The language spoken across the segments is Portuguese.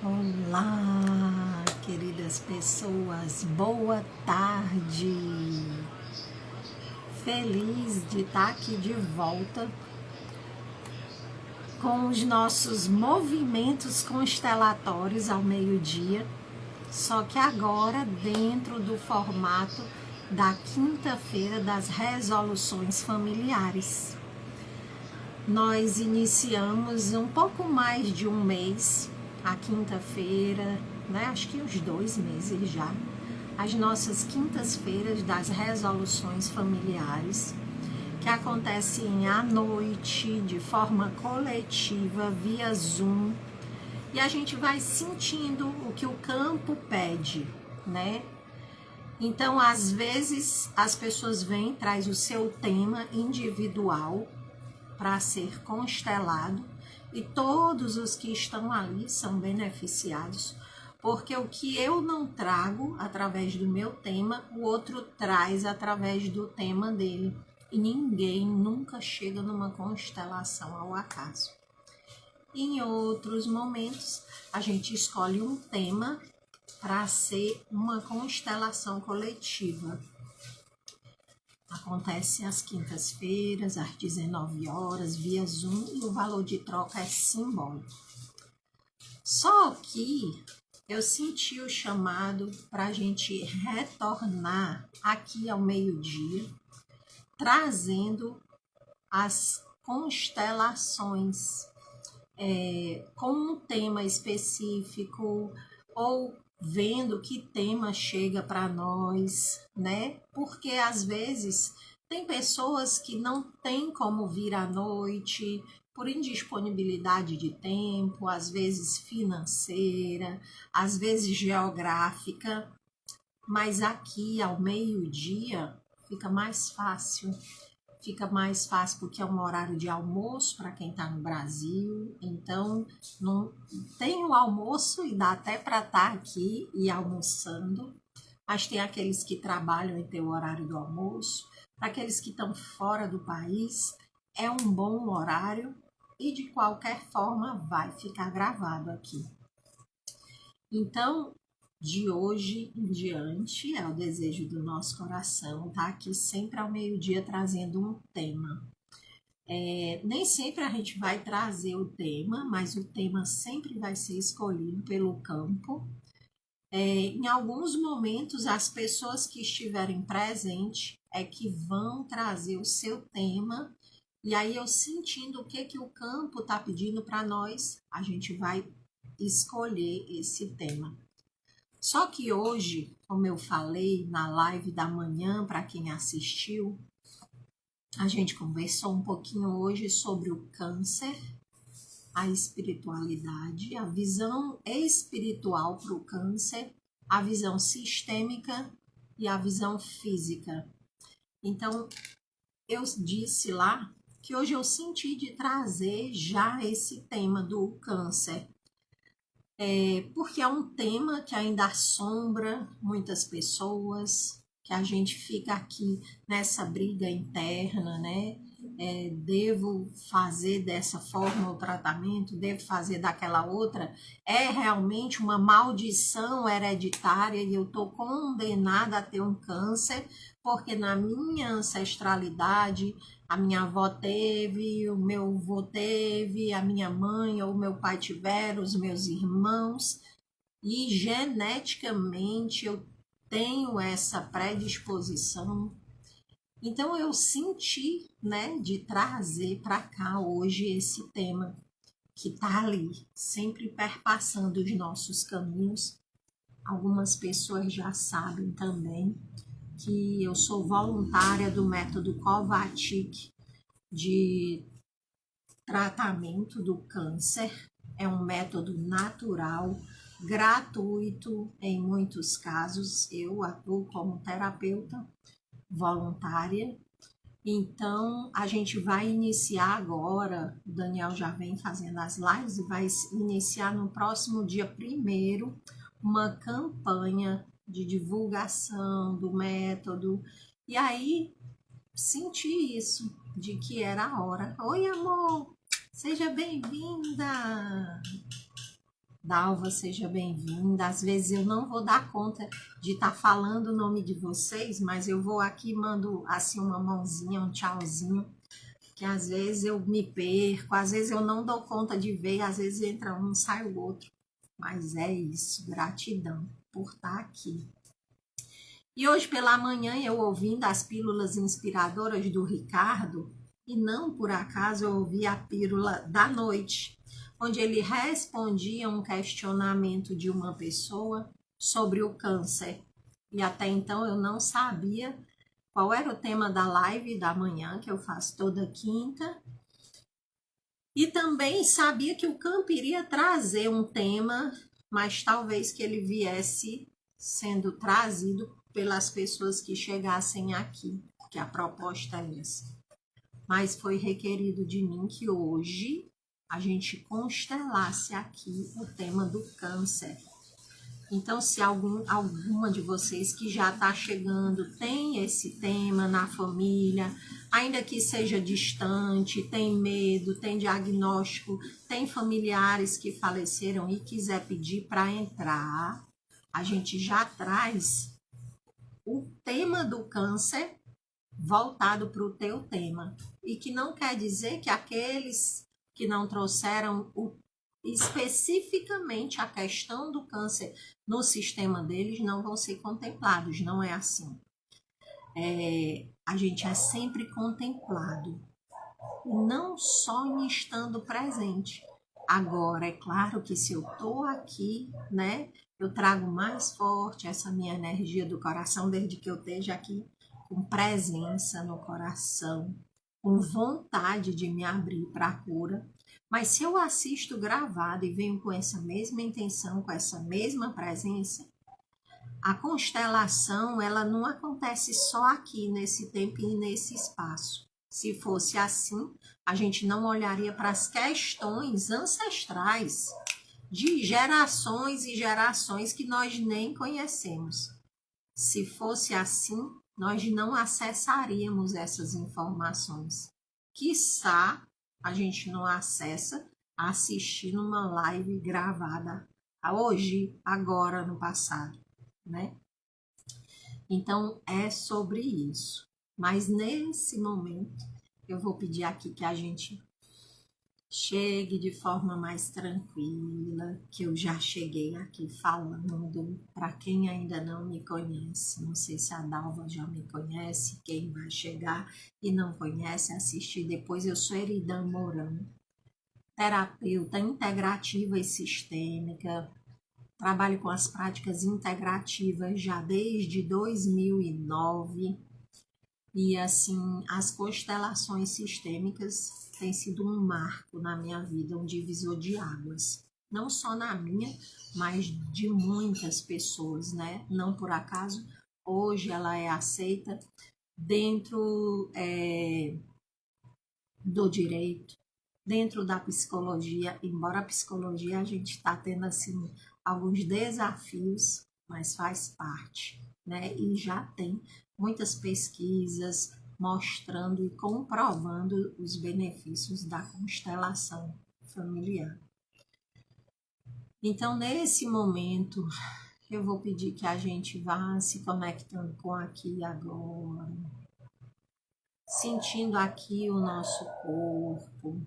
Olá, queridas pessoas, boa tarde. Feliz de estar aqui de volta com os nossos movimentos constelatórios ao meio-dia, só que agora dentro do formato da quinta-feira das resoluções familiares. Nós iniciamos um pouco mais de um mês, a quinta-feira, né? Acho que uns 2 meses já, as nossas quintas-feiras das resoluções familiares, que acontecem à noite, de forma coletiva, via Zoom, e a gente vai sentindo o que o campo pede, né? Então, às vezes, as pessoas vêm, traz o seu tema individual, para ser constelado, e todos os que estão ali são beneficiados, porque o que eu não trago através do meu tema, o outro traz através do tema dele, e ninguém nunca chega numa constelação ao acaso. Em outros momentos, a gente escolhe um tema para ser uma constelação coletiva. Acontece às quintas-feiras, às 19 horas, via Zoom, e o valor de troca é simbólico. Só que eu senti o chamado para a gente retornar aqui ao meio-dia, trazendo as constelações com um tema específico, ou vendo que tema chega para nós, né? Porque às vezes tem pessoas que não têm como vir à noite por indisponibilidade de tempo, às vezes financeira, às vezes geográfica, mas aqui ao meio-dia fica mais fácil. Fica mais fácil porque é um horário de almoço para quem está no Brasil, então não tem o almoço e dá até para estar aqui e almoçando, mas tem aqueles que trabalham e tem o horário do almoço. Para aqueles que estão fora do país, é um bom horário e de qualquer forma vai ficar gravado aqui. Então, de hoje em diante, é o desejo do nosso coração, tá aqui sempre ao meio-dia trazendo um tema. Nem sempre a gente vai trazer o tema, mas o tema sempre vai ser escolhido pelo campo. Em alguns momentos, as pessoas que estiverem presentes é que vão trazer o seu tema, e aí eu sentindo o que o campo está pedindo para nós, a gente vai escolher esse tema. Só que hoje, como eu falei na live da manhã, para quem assistiu, a gente conversou um pouquinho hoje sobre o câncer, a espiritualidade, a visão espiritual para o câncer, a visão sistêmica e a visão física. Então, eu disse lá que hoje eu senti de trazer já esse tema do câncer, porque é um tema que ainda assombra muitas pessoas, que a gente fica aqui nessa briga interna, né? Devo fazer dessa forma o tratamento, devo fazer daquela outra, é realmente uma maldição hereditária e eu estou condenada a ter um câncer, porque na minha ancestralidade a minha avó teve, o meu avô teve, a minha mãe ou o meu pai tiveram, os meus irmãos, e geneticamente eu tenho essa predisposição. Então eu senti, né, de trazer para cá hoje esse tema que está ali, sempre perpassando os nossos caminhos. Algumas pessoas já sabem também que eu sou voluntária do método Kovacic de tratamento do câncer. É um método natural, gratuito em muitos casos. Eu atuo como terapeuta voluntária. Então, a gente vai iniciar agora, o Daniel já vem fazendo as lives e vai iniciar no próximo dia 1º uma campanha de divulgação do método. E aí, senti isso, de que era a hora. Oi, amor! Seja bem-vinda! Dalva, seja bem-vinda. Às vezes eu não vou dar conta de estar falando o nome de vocês, mas eu vou aqui, mando assim uma mãozinha, um tchauzinho, que às vezes eu me perco, às vezes eu não dou conta de ver, às vezes entra um, sai o outro. Mas é isso, gratidão por estar aqui. E hoje pela manhã eu ouvindo as pílulas inspiradoras do Ricardo, e não por acaso eu ouvi a pílula da noite, onde ele respondia um questionamento de uma pessoa sobre o câncer. E até então eu não sabia qual era o tema da live da manhã, que eu faço toda quinta. E também sabia que o campo iria trazer um tema, mas talvez que ele viesse sendo trazido pelas pessoas que chegassem aqui, que a proposta é essa. Mas foi requerido de mim que hoje a gente constelasse aqui o tema do câncer. Então, se alguma de vocês que já está chegando tem esse tema na família, ainda que seja distante, tem medo, tem diagnóstico, tem familiares que faleceram e quiser pedir para entrar, a gente já traz o tema do câncer voltado para o teu tema. E que não quer dizer que aqueles que não trouxeram especificamente a questão do câncer no sistema deles não vão ser contemplados, não é assim. A gente é sempre contemplado, não só em estando presente. Agora, é claro que se eu estou aqui, né, eu trago mais forte essa minha energia do coração, desde que eu esteja aqui com presença no coração, com vontade de me abrir para a cura. Mas se eu assisto gravado e venho com essa mesma intenção, com essa mesma presença, a constelação ela não acontece só aqui nesse tempo e nesse espaço. Se fosse assim, a gente não olharia para as questões ancestrais de gerações e gerações que nós nem conhecemos. Se fosse assim, nós não acessaríamos essas informações. Quiçá a gente não acessa assistindo uma live gravada hoje, agora, no passado, né? Então, é sobre isso. Mas nesse momento, eu vou pedir aqui que a gente chegue de forma mais tranquila, que eu já cheguei aqui falando. Para quem ainda não me conhece, não sei se a Dalva já me conhece, quem vai chegar e não conhece, assistir depois. Eu sou Eridan Mourão, terapeuta integrativa e sistêmica. Trabalho com as práticas integrativas já desde 2009. E assim, as constelações sistêmicas têm sido um marco na minha vida, um divisor de águas. Não só na minha, mas de muitas pessoas, né? Não por acaso, hoje ela é aceita dentro do direito, dentro da psicologia, embora a psicologia a gente está tendo assim alguns desafios, mas faz parte, né? E já tem muitas pesquisas mostrando e comprovando os benefícios da constelação familiar. Então, nesse momento, eu vou pedir que a gente vá se conectando com aqui e agora, sentindo aqui o nosso corpo,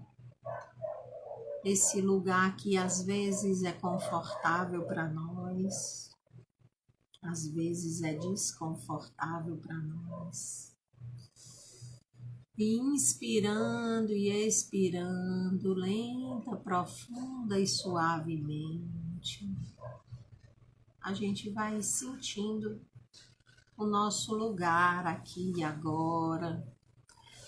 esse lugar que às vezes é confortável para nós, às vezes é desconfortável para nós. Inspirando e expirando, lenta, profunda e suavemente, a gente vai sentindo o nosso lugar aqui e agora.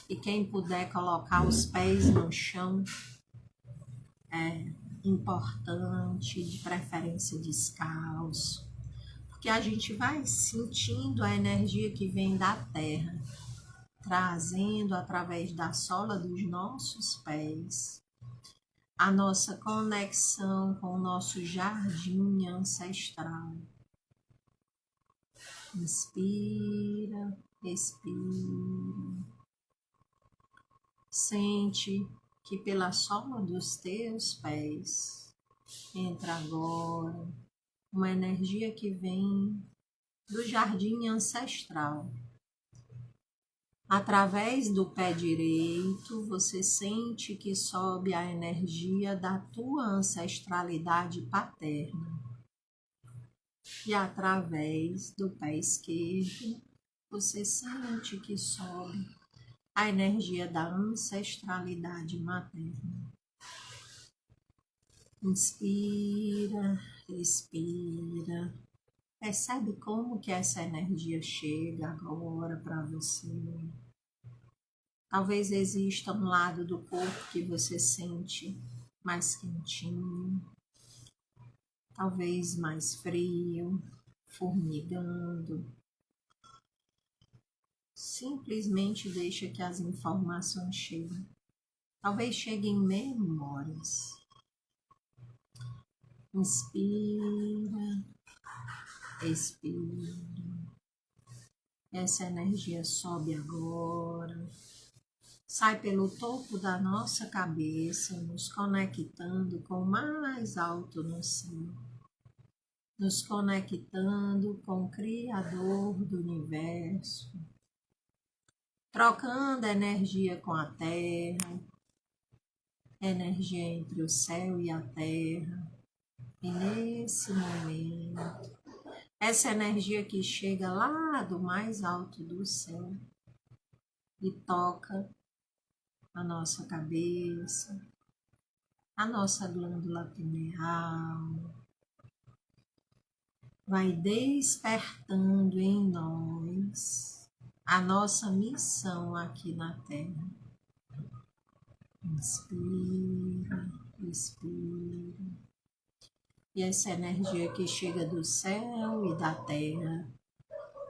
E quem puder colocar os pés no chão, é importante, de preferência descalço, porque a gente vai sentindo a energia que vem da terra, trazendo através da sola dos nossos pés a nossa conexão com o nosso jardim ancestral. Inspira, expira. Sente que pela sola dos teus pés Entra agora uma energia que vem do jardim ancestral. Através do pé direito, você sente que sobe a energia da tua ancestralidade paterna. E através do pé esquerdo, você sente que sobe a energia da ancestralidade materna. Inspira, expira. Percebe como que essa energia chega agora para você. Talvez exista um lado do corpo que você sente mais quentinho, talvez mais frio, formigando. Simplesmente deixa que as informações cheguem. Talvez cheguem memórias. Inspira, expira. Essa energia sobe agora. Sai pelo topo da nossa cabeça, nos conectando com o mais alto no céu. Nos conectando com o Criador do Universo. Trocando energia com a Terra. Energia entre o céu e a Terra. E nesse momento, essa energia que chega lá do mais alto do céu e toca a nossa cabeça, a nossa glândula pineal, vai despertando em nós a nossa missão aqui na Terra. Inspira, expira. E essa energia que chega do céu e da terra,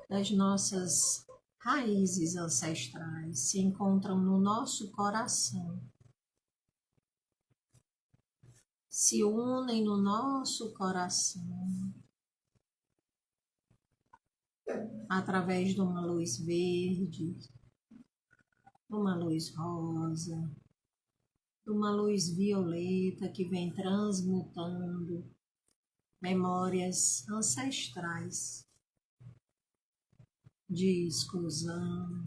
das nossas raízes ancestrais, se encontram no nosso coração. Se unem no nosso coração, através de uma luz verde, de uma luz rosa, de uma luz violeta que vem transmutando memórias ancestrais de exclusão,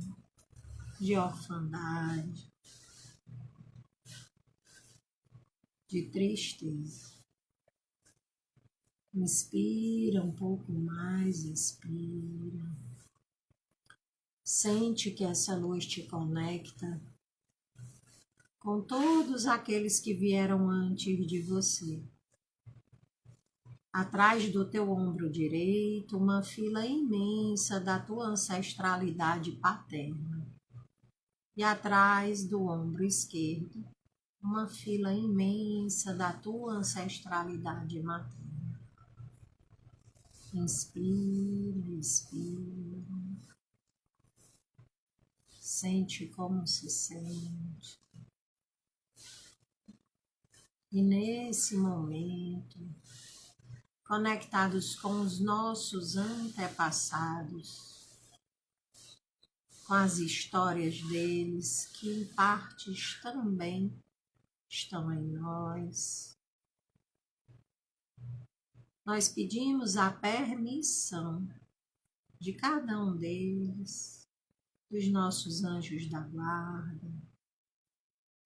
de orfandade, de tristeza. Inspira um pouco mais, expira. Sente que essa luz te conecta com todos aqueles que vieram antes de você. Atrás do teu ombro direito, uma fila imensa da tua ancestralidade paterna. E atrás do ombro esquerdo, uma fila imensa da tua ancestralidade materna. Inspira, expira. Sente como se sente. E nesse momento, conectados com os nossos antepassados, com as histórias deles, que em partes também estão em nós. Nós pedimos a permissão de cada um deles, dos nossos anjos da guarda,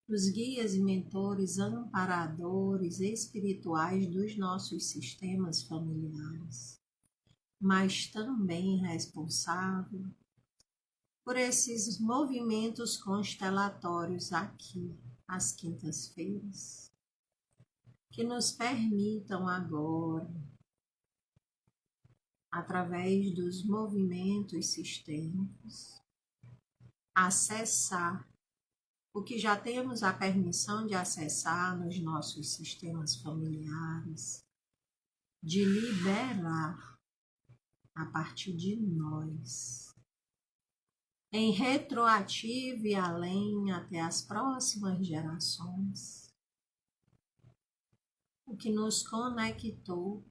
dos guias e mentores amparadores espirituais dos nossos sistemas familiares, mas também responsável por esses movimentos constelatórios aqui, às quintas-feiras, que nos permitam agora, através dos movimentos sistêmicos, acessar o que já temos a permissão de acessar nos nossos sistemas familiares, de liberar a partir de nós, em retroativo e além até as próximas gerações, o que nos conectou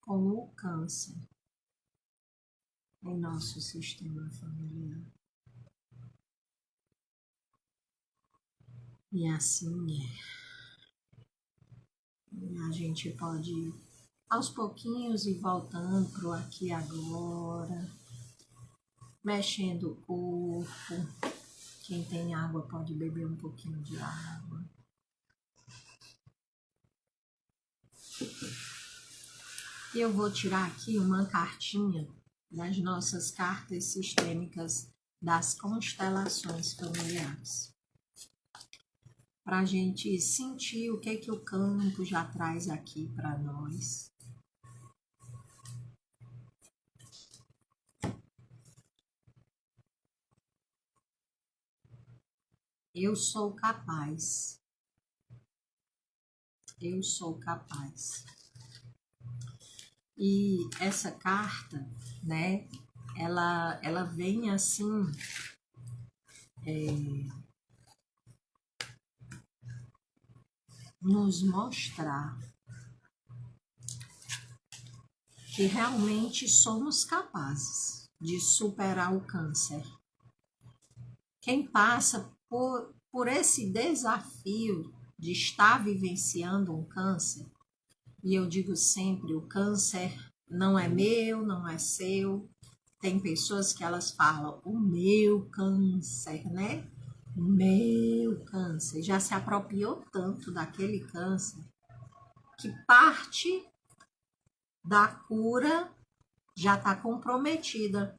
com o câncer em nosso sistema familiar. E assim é. A gente pode, aos pouquinhos, ir voltando pro aqui e agora, mexendo o corpo. Quem tem água pode beber um pouquinho de água. Eu vou tirar aqui uma cartinha das nossas cartas sistêmicas das constelações familiares, para a gente sentir o que o campo já traz aqui para nós. Eu sou capaz. Eu sou capaz. E essa carta, né, ela vem assim, nos mostrar que realmente somos capazes de superar o câncer. Quem passa por esse desafio de estar vivenciando um câncer, e eu digo sempre, o câncer não é meu, não é seu. Tem pessoas que elas falam, o meu câncer, né? O meu câncer. Já se apropriou tanto daquele câncer que parte da cura já está comprometida.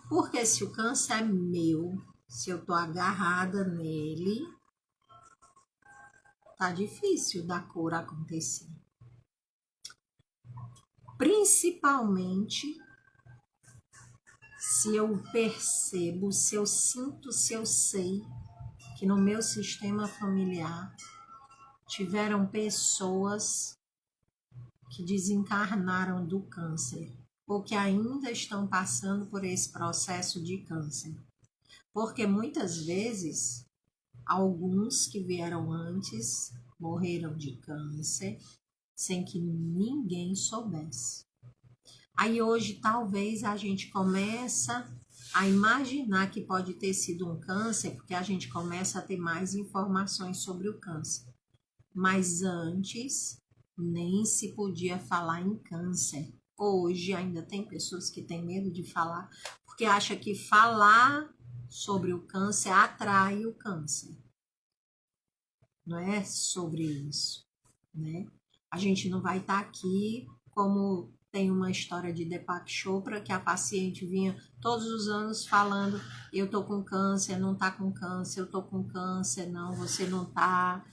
Porque se o câncer é meu, se eu tô agarrada nele, tá difícil da cura acontecer. Principalmente se eu percebo, se eu sinto, se eu sei que no meu sistema familiar tiveram pessoas que desencarnaram do câncer ou que ainda estão passando por esse processo de câncer. Porque muitas vezes, alguns que vieram antes morreram de câncer sem que ninguém soubesse. Aí hoje talvez a gente começa a imaginar que pode ter sido um câncer, porque a gente começa a ter mais informações sobre o câncer. Mas antes nem se podia falar em câncer. Hoje ainda tem pessoas que têm medo de falar, porque acham que falar sobre o câncer atrai o câncer. Não é sobre isso, né? A gente não vai estar aqui como tem uma história de Deepak Chopra, que a paciente vinha todos os anos falando, eu tô com câncer, não tá com câncer, eu tô com câncer, não, você não tá,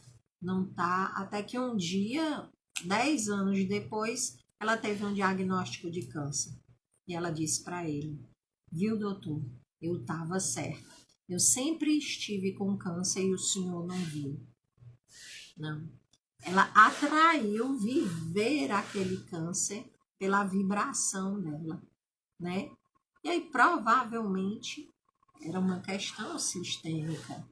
até que um dia, 10 anos depois, ela teve um diagnóstico de câncer. E ela disse para ele, viu, doutor, eu estava certa. Eu sempre estive com câncer e o senhor não viu. Não. Ela atraiu viver aquele câncer pela vibração dela, né? E aí, provavelmente, era uma questão sistêmica.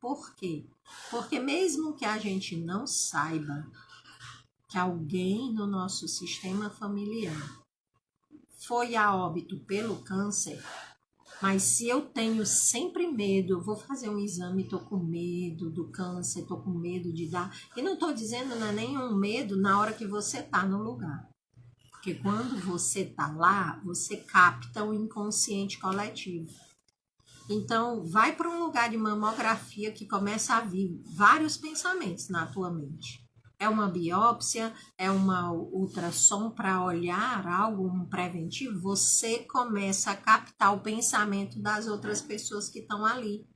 Por quê? Porque mesmo que a gente não saiba que alguém no nosso sistema familiar foi a óbito pelo câncer, mas se eu tenho sempre medo, vou fazer um exame, estou com medo do câncer, estou com medo de dar. E não estou dizendo não é nenhum medo na hora que você está no lugar. Porque quando você está lá, você capta o inconsciente coletivo. Então, vai para um lugar de mamografia que começa a vir vários pensamentos na tua mente. É uma biópsia, é uma ultrassom para olhar algo, um preventivo, você começa a captar o pensamento das outras pessoas que estão ali.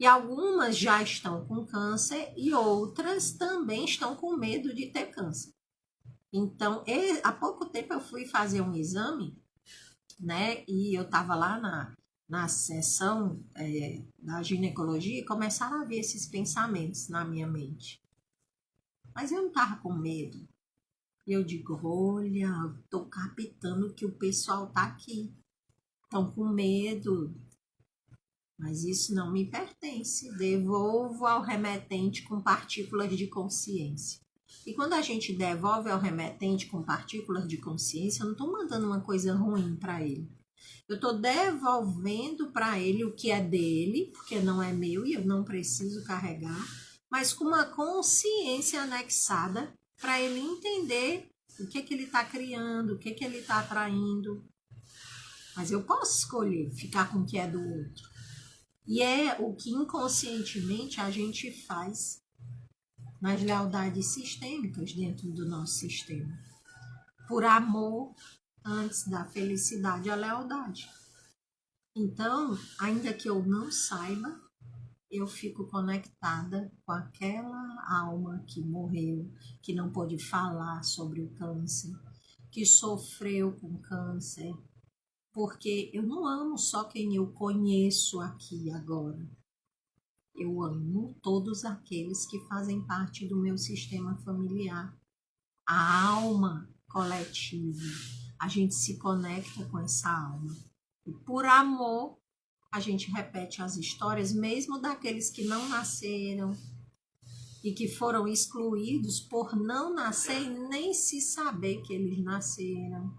E algumas já estão com câncer e outras também estão com medo de ter câncer. Então, há pouco tempo eu fui fazer um exame, né? E eu estava lá na sessão da ginecologia e começaram a vir esses pensamentos na minha mente. Mas eu não estava com medo. E eu digo, olha, estou captando que o pessoal está aqui. Estão com medo. Mas isso não me pertence. Devolvo ao remetente com partículas de consciência. E quando a gente devolve ao remetente com partículas de consciência, eu não estou mandando uma coisa ruim para ele. Eu estou devolvendo para ele o que é dele, porque não é meu e eu não preciso carregar, mas com uma consciência anexada para ele entender o que ele está criando, o que ele está atraindo. Mas eu posso escolher ficar com o que é do outro. E é o que inconscientemente a gente faz nas lealdades sistêmicas dentro do nosso sistema. Por amor, antes da felicidade, a lealdade. Então, ainda que eu não saiba, eu fico conectada com aquela alma que morreu, que não pôde falar sobre o câncer, que sofreu com câncer, porque eu não amo só quem eu conheço aqui agora. Eu amo todos aqueles que fazem parte do meu sistema familiar. A alma coletiva, a gente se conecta com essa alma. E por amor, a gente repete as histórias, mesmo daqueles que não nasceram e que foram excluídos por não nascer e nem se saber que eles nasceram.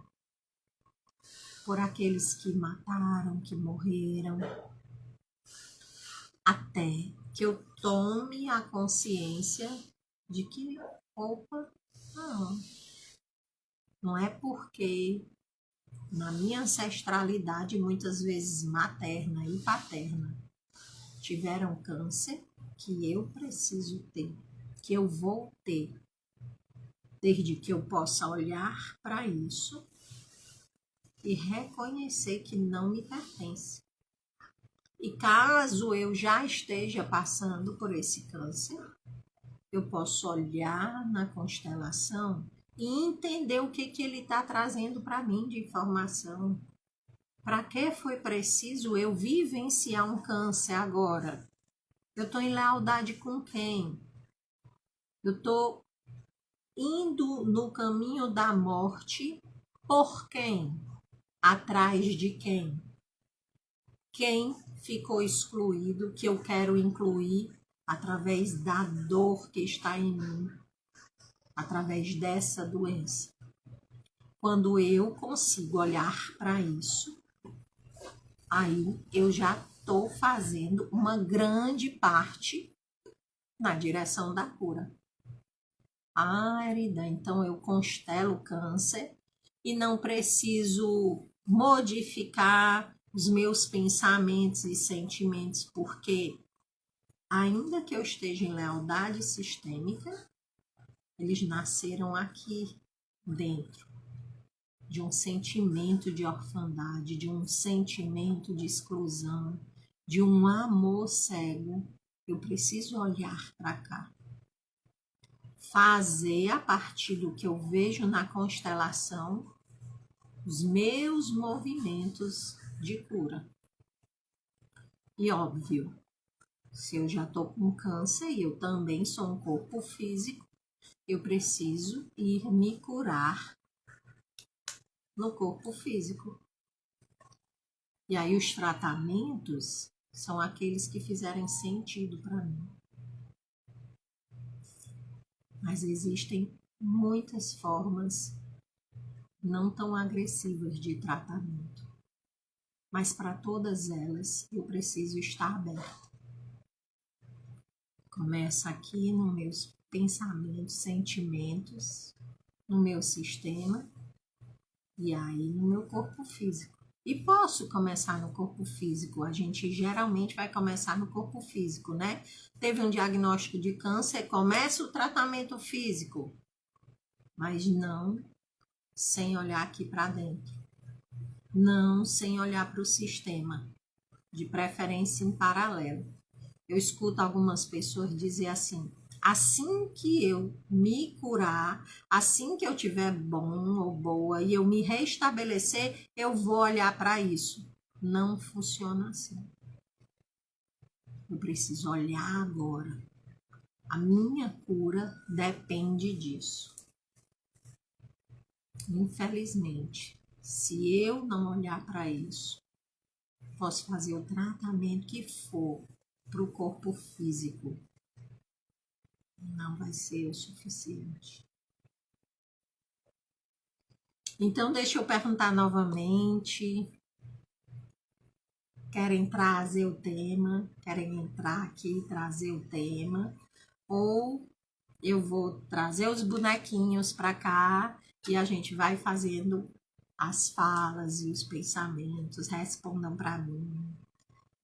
Por aqueles que mataram, que morreram. Até que eu tome a consciência de que, opa, não é porque na minha ancestralidade, muitas vezes materna e paterna, tiveram câncer, que eu preciso ter, que eu vou ter, desde que eu possa olhar para isso e reconhecer que não me pertence. E caso eu já esteja passando por esse câncer, eu posso olhar na constelação e entender o que ele está trazendo para mim de informação. Para que foi preciso eu vivenciar um câncer agora? Eu estou em lealdade com quem? Eu estou indo no caminho da morte por quem? Atrás de quem? Quem ficou excluído que eu quero incluir através da dor que está em mim, através dessa doença? Quando eu consigo olhar para isso, aí eu já estou fazendo uma grande parte na direção da cura. Erida, então eu constelo o câncer e não preciso modificar os meus pensamentos e sentimentos, porque ainda que eu esteja em lealdade sistêmica, eles nasceram aqui dentro de um sentimento de orfandade, de um sentimento de exclusão, de um amor cego. Eu preciso olhar para cá. Fazer a partir do que eu vejo na constelação os meus movimentos de cura. E óbvio, se eu já estou com câncer e eu também sou um corpo físico, eu preciso ir me curar no corpo físico. E aí os tratamentos são aqueles que fizerem sentido para mim. Mas existem muitas formas não tão agressivas de tratamento. Mas para todas elas eu preciso estar aberta. Começa aqui nos meus pensamentos, sentimentos, no meu sistema e aí no meu corpo físico. E posso começar no corpo físico, a gente geralmente vai começar no corpo físico, né? Teve um diagnóstico de câncer, começa o tratamento físico, mas não sem olhar aqui para dentro, não sem olhar para o sistema, de preferência em paralelo. Eu escuto algumas pessoas dizer assim que eu me curar, assim que eu tiver bom ou boa e eu me restabelecer, eu vou olhar para isso. Não funciona assim. Eu preciso olhar agora. A minha cura depende disso. Infelizmente, se eu não olhar para isso, posso fazer o tratamento que for para o corpo físico, não vai ser o suficiente. Então, deixa eu perguntar novamente. Querem trazer o tema? Querem entrar aqui e trazer o tema? Ou eu vou trazer os bonequinhos para cá e a gente vai fazendo as falas e os pensamentos. Respondam para mim.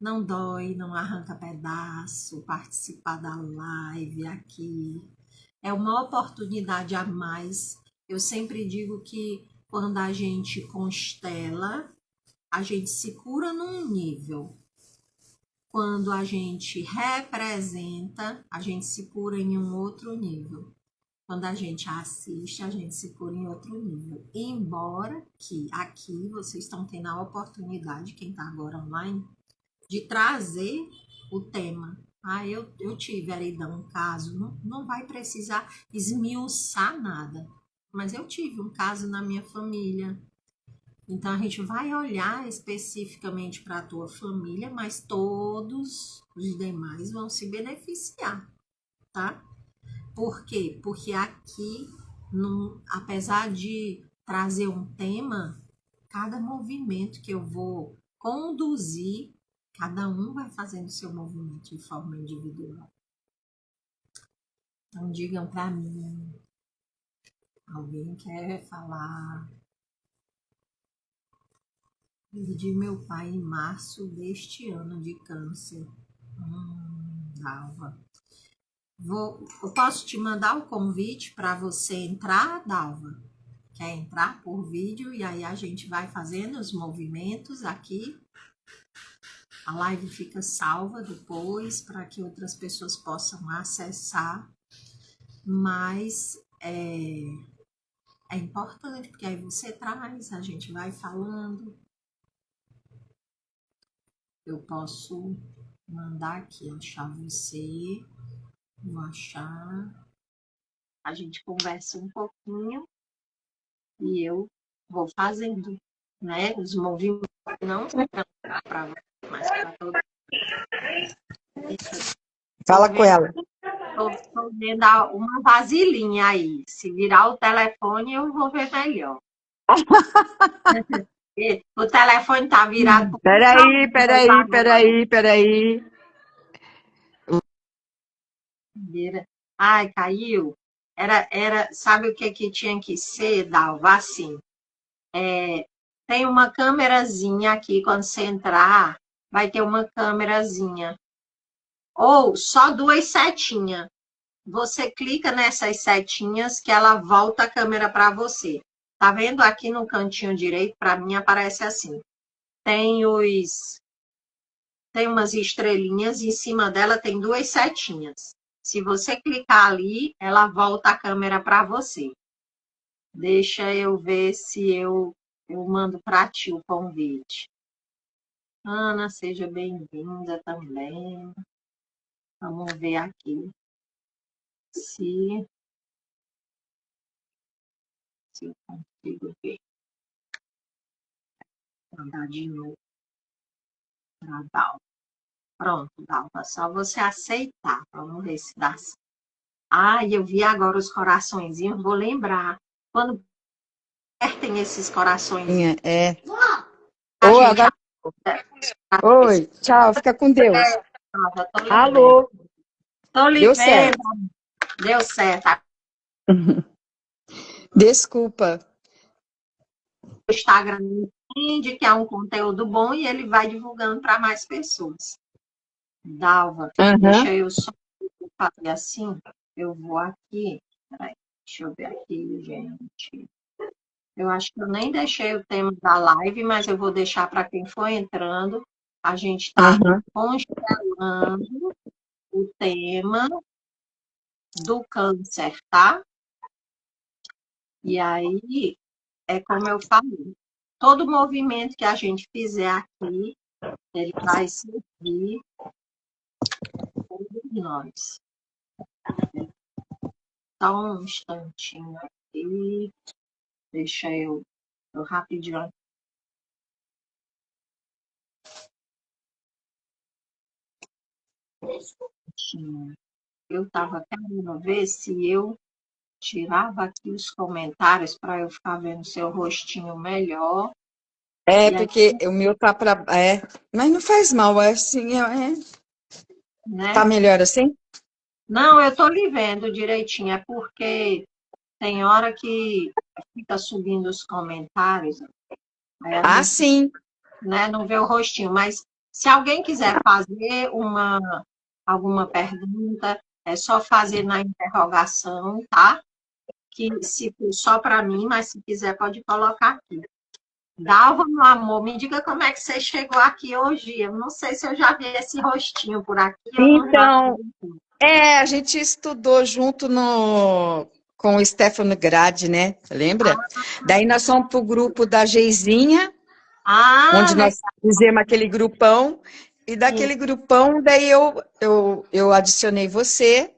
Não dói, não arranca pedaço, participar da live aqui. É uma oportunidade a mais. Eu sempre digo que quando a gente constela, a gente se cura num nível. Quando a gente representa, a gente se cura em um outro nível. Quando a gente assiste, a gente se cura em outro nível. Embora que aqui vocês estão tendo a oportunidade, quem está agora online, de trazer o tema. Ah, eu tive, Aridão, um caso, não vai precisar esmiuçar nada, mas eu tive um caso na minha família. Então a gente vai olhar especificamente para a tua família, mas todos os demais vão se beneficiar, tá? Por quê? Porque aqui, apesar de trazer um tema, cada movimento que eu vou conduzir, cada um vai fazendo seu movimento de forma individual. Então digam para mim, alguém quer falar? Perdi meu pai em março deste ano de câncer. Dalva. Eu posso te mandar o convite para você entrar, Dalva? Quer entrar por vídeo e aí a gente vai fazendo os movimentos aqui. A live fica salva depois para que outras pessoas possam acessar. Mas é importante, porque aí você traz, a gente vai falando. Eu posso mandar aqui, achar você, vou achar. A gente conversa um pouquinho e eu vou fazendo, né? Os movimentos não para você, mas para todos. Fala com ela. Estou vendo uma vasilhinha aí. Se virar o telefone, eu vou ver melhor. O telefone tá virado. Peraí. Ai, caiu. Sabe o que tinha que ser, Dalva? Assim, tem uma câmerazinha aqui, quando você entrar, vai ter uma câmerazinha. Ou só duas setinhas. Você clica nessas setinhas que ela volta a câmera para você. Tá vendo aqui no cantinho direito? Para mim aparece assim. Tem umas estrelinhas, em cima dela tem duas setinhas. Se você clicar ali, ela volta a câmera para você. Deixa eu ver se eu mando para ti o convite. Ana, seja bem-vinda também. Vamos ver aqui se eu consigo ver. Mandar de novo para Dalva. Pronto, Dalva, só você aceitar. Vamos ver se dá. Eu vi agora os coraçõezinhos, vou lembrar. Quando apertem esses corações. Agora... Oi, tchau, fica com Deus. Alô. Tô lhe Deu vendo. certo. Deu certo. Desculpa. O Instagram entende que é um conteúdo bom e ele vai divulgando para mais pessoas. Dalva, deixa eu só fazer assim. Eu vou aqui. Peraí, deixa eu ver aqui, gente. Eu acho que eu nem deixei o tema da live, mas eu vou deixar para quem for entrando. A gente está constelando o tema do câncer, tá? E aí, é como eu falei, todo movimento que a gente fizer aqui, ele vai servir todos nós. Só um instantinho aqui. Deixa eu rapidinho. Eu estava querendo ver se eu tirava aqui os comentários para eu ficar vendo seu rostinho melhor. Porque o meu tá para... mas não faz mal, assim, né? Tá melhor assim? Não, eu tô lhe vendo direitinho, é porque tem hora que fica subindo os comentários, aí a Ah, gente, sim. né, não vê o rostinho, mas se alguém quiser fazer alguma pergunta, é só fazer na interrogação, tá? Que se for só para mim, mas se quiser pode colocar aqui. Dalva, meu amor, me diga como é que você chegou aqui hoje. Eu não sei se eu já vi esse rostinho por aqui, eu não já Então, a gente estudou junto com o Stefano Grade, né? Lembra? Daí nós fomos pro grupo da Geizinha, Ah, onde nós fizemos aquele grupão, e sim. daquele grupão, daí eu adicionei você,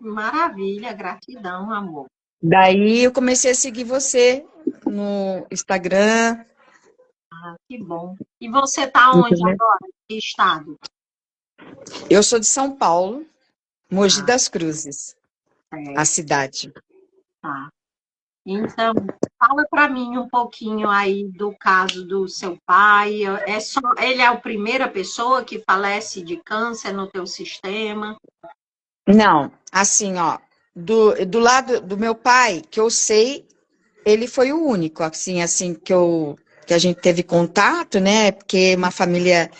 Maravilha, gratidão, amor. daí eu comecei a seguir você no Instagram, Que bom. E você tá onde entendeu? agora? Em que estado? Eu sou de São Paulo, Mogi Ah, das Cruzes, a certo, cidade. tá. Então, fala para mim um pouquinho aí do caso do seu pai. Ele é a primeira pessoa que falece de câncer no teu sistema? Não, assim, ó, do lado do meu pai, que eu sei, ele foi o único, assim, que a gente teve contato, né? Porque uma família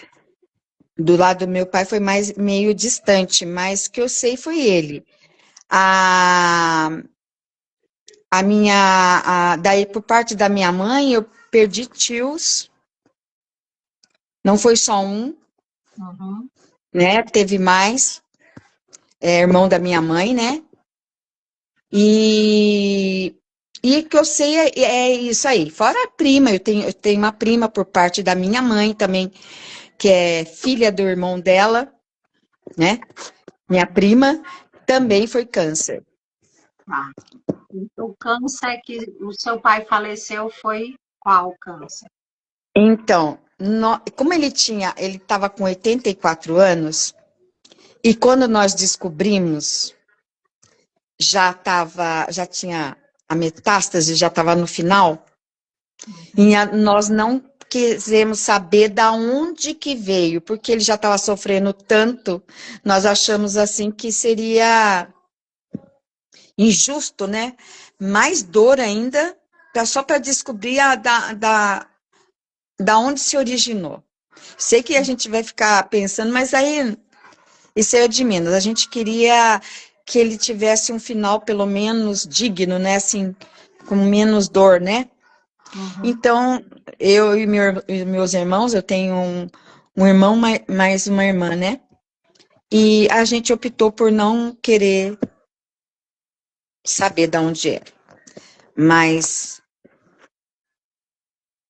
do lado do meu pai foi mais meio distante, mas que eu sei foi ele. A, daí por parte da minha mãe, eu perdi tios, não foi só um, Uhum, né? Teve mais, irmão da minha mãe, né? E que eu sei é isso aí. Fora a prima, eu tenho uma prima por parte da minha mãe também, que é filha do irmão dela, né? Minha prima também foi câncer. tá. O câncer que o seu pai faleceu foi qual câncer? Então, como ele estava com 84 anos, e quando nós descobrimos, já tinha a metástase, já estava no final, e nós não quisemos saber da onde que veio, porque ele já estava sofrendo tanto, nós achamos assim que seria injusto, né? Mais dor ainda, só para descobrir da onde se originou. Sei que a gente vai ficar pensando, mas aí isso é de menos. A gente queria que ele tivesse um final pelo menos digno, né? Assim, com menos dor, né? Uhum. Então, eu e meus irmãos, eu tenho um irmão mais uma irmã, né? E a gente optou por não querer saber de onde era. Mas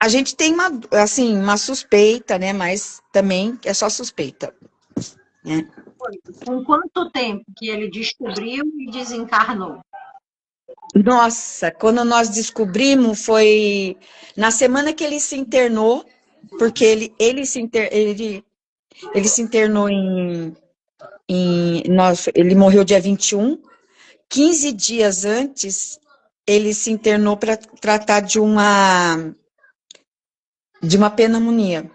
a gente tem uma suspeita, né? Mas também é só suspeita, né? Com quanto tempo que ele descobriu e desencarnou? Nossa, quando nós descobrimos foi na semana que ele se internou, porque ele se internou ele morreu dia 21. 15 dias antes, ele se internou para tratar de uma pneumonia.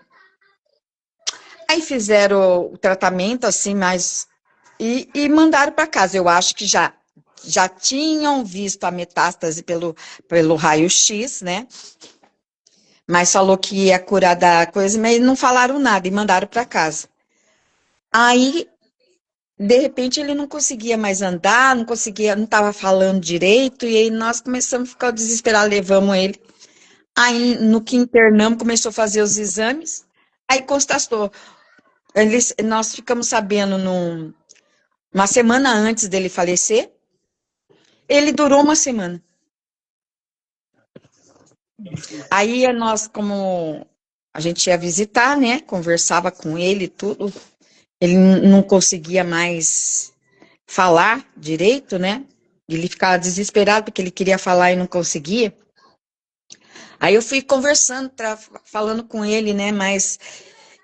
Aí fizeram o tratamento assim, mas e mandaram para casa. Eu acho que já tinham visto a metástase pelo raio-x, né? Mas falou que ia curar da coisa, mas não falaram nada e mandaram para casa. Aí, de repente, ele não conseguia mais andar, não conseguia, não estava falando direito, e aí nós começamos a ficar desesperados, levamos ele. Aí, no que internamos, começou a fazer os exames, aí constatou. Nós ficamos sabendo uma semana antes dele falecer, ele durou uma semana. Aí nós, como a gente ia visitar, né, conversava com ele e tudo, ele não conseguia mais falar direito, né? Ele ficava desesperado porque ele queria falar e não conseguia. Aí eu fui conversando, falando com ele, né? Mas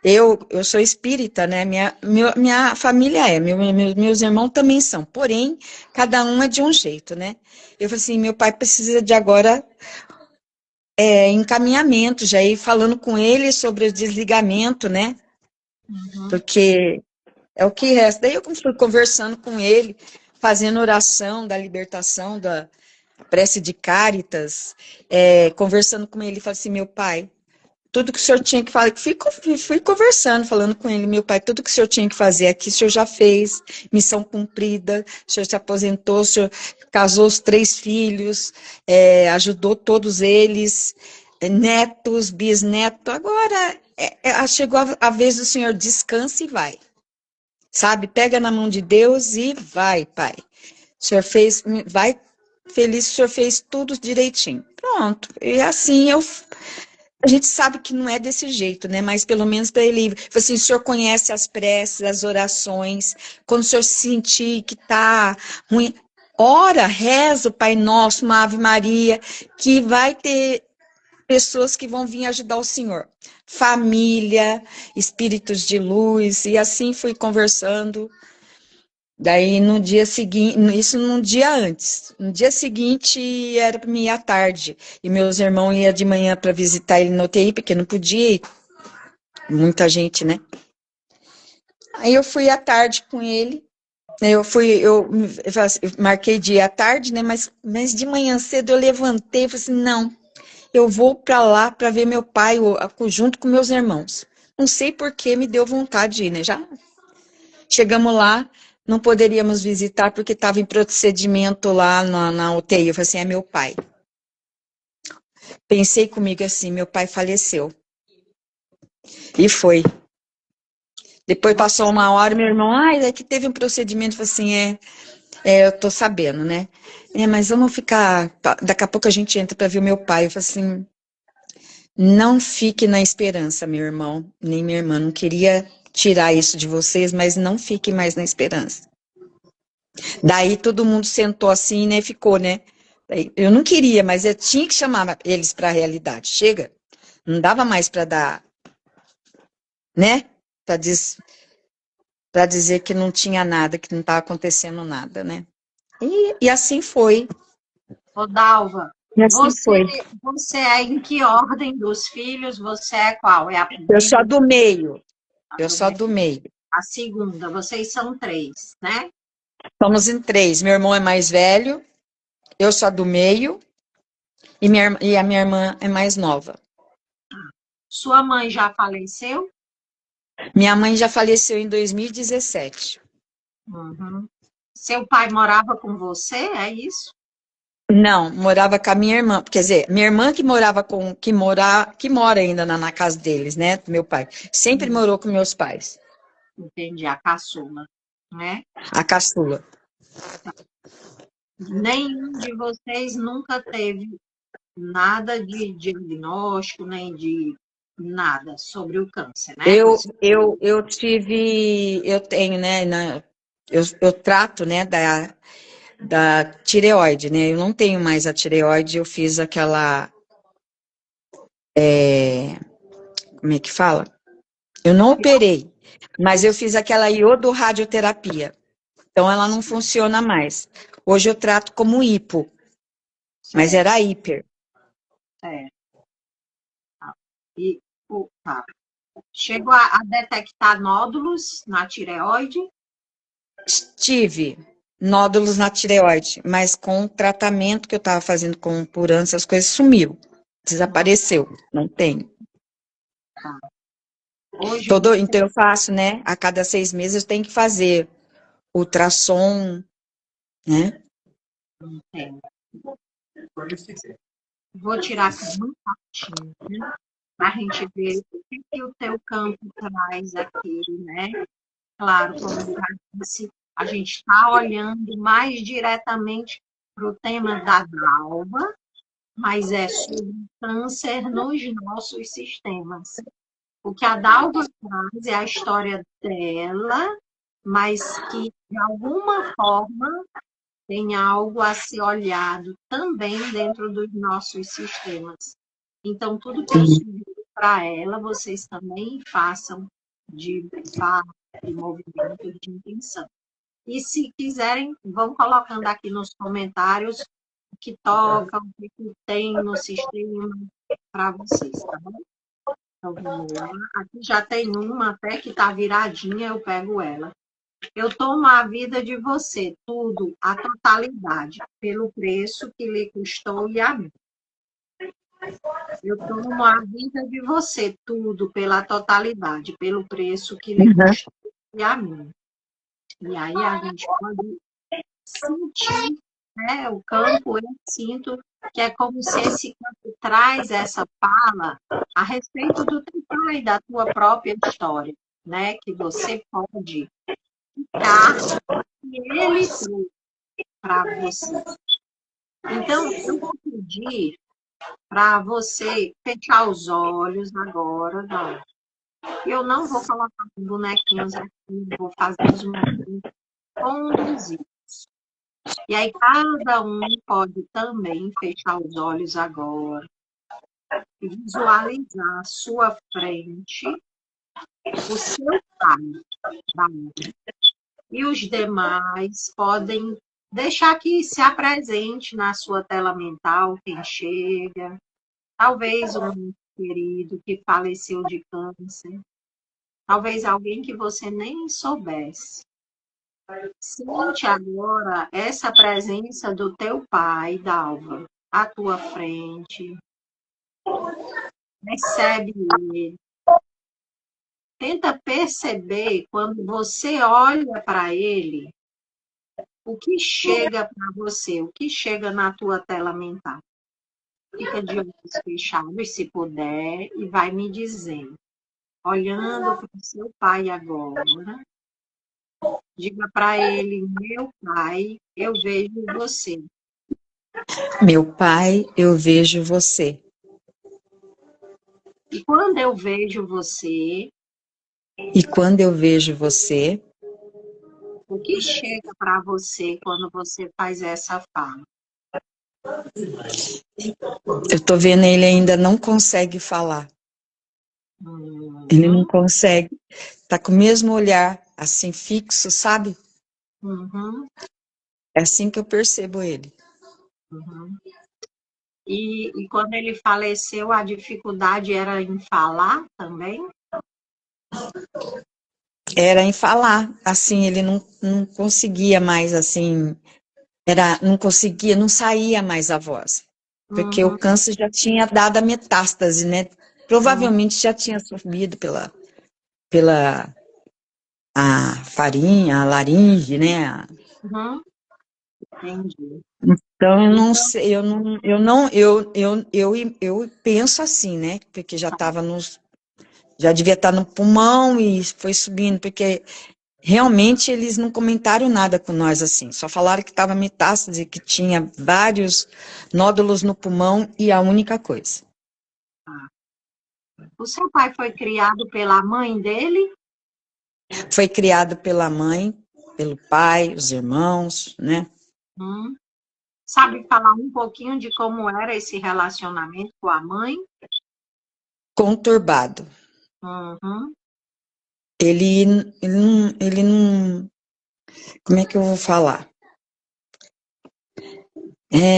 eu sou espírita, né? Minha família meus irmãos também são. Porém, cada um é de um jeito, né? Eu falei assim, meu pai precisa de agora encaminhamento, já ir falando com ele sobre o desligamento, né? Uhum. Porque é o que resta. Daí eu fui conversando com ele. fazendo oração da libertação, da prece de Cáritas, conversando com ele, falei assim, meu pai, tudo que o senhor tinha que fazer, fui conversando, falando com ele, meu pai, tudo que o senhor tinha que fazer aqui, o senhor já fez, missão cumprida, o senhor se aposentou, o senhor casou os 3 filhos, ajudou todos eles, netos, bisnetos, agora chegou a vez do senhor, descansa e vai, sabe, pega na mão de Deus e vai, pai, o senhor fez, vai feliz, o senhor fez tudo direitinho, pronto, e assim a gente sabe que não é desse jeito, né? Mas pelo menos para ele, assim, o senhor conhece as preces, as orações, quando o senhor sentir que está ruim, ora, reza o Pai Nosso, uma Ave Maria, que vai ter pessoas que vão vir ajudar o senhor. Família, espíritos de luz, e assim fui conversando. Daí no dia seguinte, isso num dia antes. No dia seguinte era para mim ir à tarde. E meus irmãos iam de manhã para visitar ele no UTI, porque não podia ir. Muita gente, né? Aí eu fui à tarde com ele. Eu marquei de ir à tarde, né? Mas de manhã cedo eu levantei e falei assim: não, eu vou para lá para ver meu pai junto com meus irmãos. Não sei por que me deu vontade de ir, né? Já chegamos lá, não poderíamos visitar porque estava em procedimento lá na UTI. Eu falei assim, é meu pai. Pensei comigo assim, meu pai faleceu. E foi. Depois passou uma hora, meu irmão, é que teve um procedimento, eu falei assim, eu tô sabendo, né? Mas vamos ficar, daqui a pouco a gente entra para ver o meu pai. Eu falei assim, não fique na esperança, meu irmão, nem minha irmã, não queria tirar isso de vocês, mas não fique mais na esperança. Daí todo mundo sentou assim, né? Ficou, né? Eu não queria, mas eu tinha que chamar eles para a realidade. Chega, não dava mais para dar, né? Para dizer que não tinha nada, que não estava acontecendo nada, né? E assim foi. Ô, Dalva, E assim foi. você é em que ordem dos filhos? Você é qual? É a Eu sou primeira? a do meio. A Eu do sou a meio? do meio. A segunda? Vocês são 3, né? Somos em 3. Meu irmão é mais velho, eu sou a do meio e a minha irmã é mais nova. Sua mãe já faleceu? Minha mãe já faleceu em 2017. Uhum. Seu pai morava com você? É isso? Não, morava com a minha irmã, quer dizer, minha irmã que mora ainda na casa deles, né, do meu pai. Sempre morou com meus pais, Entendi, a caçula, né? a caçula. Nenhum de vocês nunca teve nada de diagnóstico, nem de nada sobre o câncer, né? Eu tenho, né, eu trato, né, da tireoide, né, eu não tenho mais a tireoide, eu fiz aquela, como é que fala? Eu não operei, mas eu fiz aquela iodorradioterapia. Então, ela não funciona mais. Hoje eu trato como hipo, mas Certo, era hiper. certo. E, tá. Chegou a detectar nódulos na tireoide? Tive nódulos na tireoide, mas com o tratamento que eu estava fazendo com purança, as coisas sumiu. Desapareceu. Não tem. Tá. Hoje você Então eu faço, né? A cada 6 meses eu tenho que fazer ultrassom, né? não tem. Vou tirar aqui um partinho, né? Para a gente ver o que o teu campo traz aqui, né? Claro, como eu já disse, a gente está olhando mais diretamente para o tema da Dalva, mas é sobre câncer nos nossos sistemas. O que a Dalva traz é a história dela, mas que, de alguma forma, tem algo a ser olhado também dentro dos nossos sistemas. Então, tudo que eu sugiro para ela, vocês também façam de fala, de movimento, de intenção. E se quiserem, vão colocando aqui nos comentários o que toca, o que tem no sistema para vocês, tá bom? Então, vamos lá. Aqui já tem uma até que está viradinha, eu pego ela. Eu tomo a vida de você, tudo, a totalidade, pelo preço que lhe custou e a mim. Eu tomo a vida de você, tudo, pela totalidade, pelo preço que lhe Uhum. custou e a mim. E aí a gente pode sentir, né? O campo, eu sinto que é como se esse campo traz essa fala a respeito do teu pai, da tua própria história, né? Que você pode ficar e ele trouxe para você. Então, eu vou pedir para você fechar os olhos agora, não. Eu não vou colocar os bonequinhos aqui, vou fazer os movimentos conduzidos. E aí, cada um pode também fechar os olhos agora e visualizar à sua frente o seu pai, tá? E os demais podem deixar que se apresente na sua tela mental quem chega. Talvez um querido que faleceu de câncer. Talvez alguém que você nem soubesse. Sente agora essa presença do teu pai, Dalva, à tua frente. Recebe ele. Tenta perceber quando você olha para ele, o que chega para você, o que chega na tua tela mental. Fica de olhos fechados, se puder, e vai me dizendo. Olhando para o seu pai agora, diga para ele, meu pai, eu vejo você. Meu pai, eu vejo você. E quando eu vejo você, E quando eu vejo você, o que chega para você quando você faz essa fala? eu tô vendo ele ainda não consegue falar. Ele não Uhum, consegue. Tá com o mesmo olhar, assim, fixo, sabe? uhum, É assim que eu percebo ele. uhum. E quando ele faleceu, a dificuldade era em falar também? Era em falar, assim, ele não conseguia mais, assim, não conseguia, não saía mais a voz. Porque o Uhum, câncer já tinha dado a metástase, né? uhum, Provavelmente já tinha subido pela a farinha, a laringe, né? uhum. Entendi. Então, eu não Então, sei, eu penso assim, né? Porque já estava já devia estar no pulmão e foi subindo, porque realmente eles não comentaram nada com nós assim, só falaram que estava metástase, que tinha vários nódulos no pulmão e a única coisa. o seu pai foi criado pela mãe dele? Foi criado pela mãe, pelo pai, os irmãos, né? Hum. Sabe falar um pouquinho de como era esse relacionamento com a mãe? Conturbado. Uhum, Ele não, como é que eu vou falar?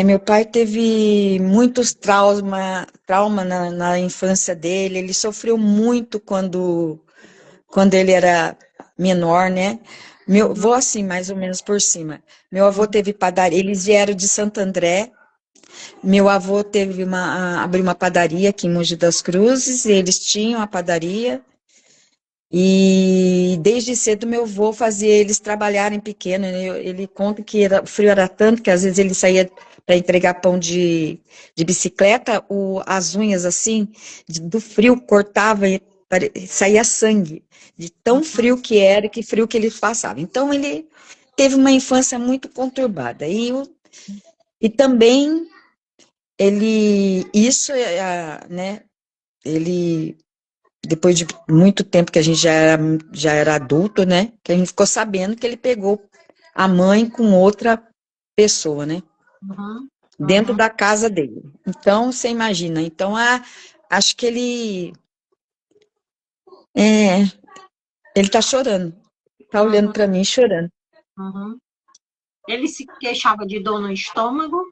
Meu pai teve muitos trauma na infância dele, ele sofreu muito quando ele era menor, né? Meu uhum, avô, assim, mais ou menos por cima. Meu avô uhum, teve padaria, eles vieram de Santo André. Meu avô abriu uma padaria aqui em Mogi das Cruzes, e eles tinham a padaria. E desde cedo meu avô fazia eles trabalharem pequeno, né? Ele conta que o frio era tanto que às vezes ele saía para entregar pão de bicicleta, as unhas assim, do frio cortava e saía sangue, de tão frio que era, que frio que ele passava. Então ele teve uma infância muito conturbada. E também né, ele depois de muito tempo que a gente já era adulto, né? Que a gente ficou sabendo que ele pegou a mãe com outra pessoa, né? uhum, Dentro uhum, da casa dele. Então, você imagina. Então, acho que é, ele tá chorando. Tá olhando uhum, para mim chorando. uhum. Ele se queixava de dor no estômago?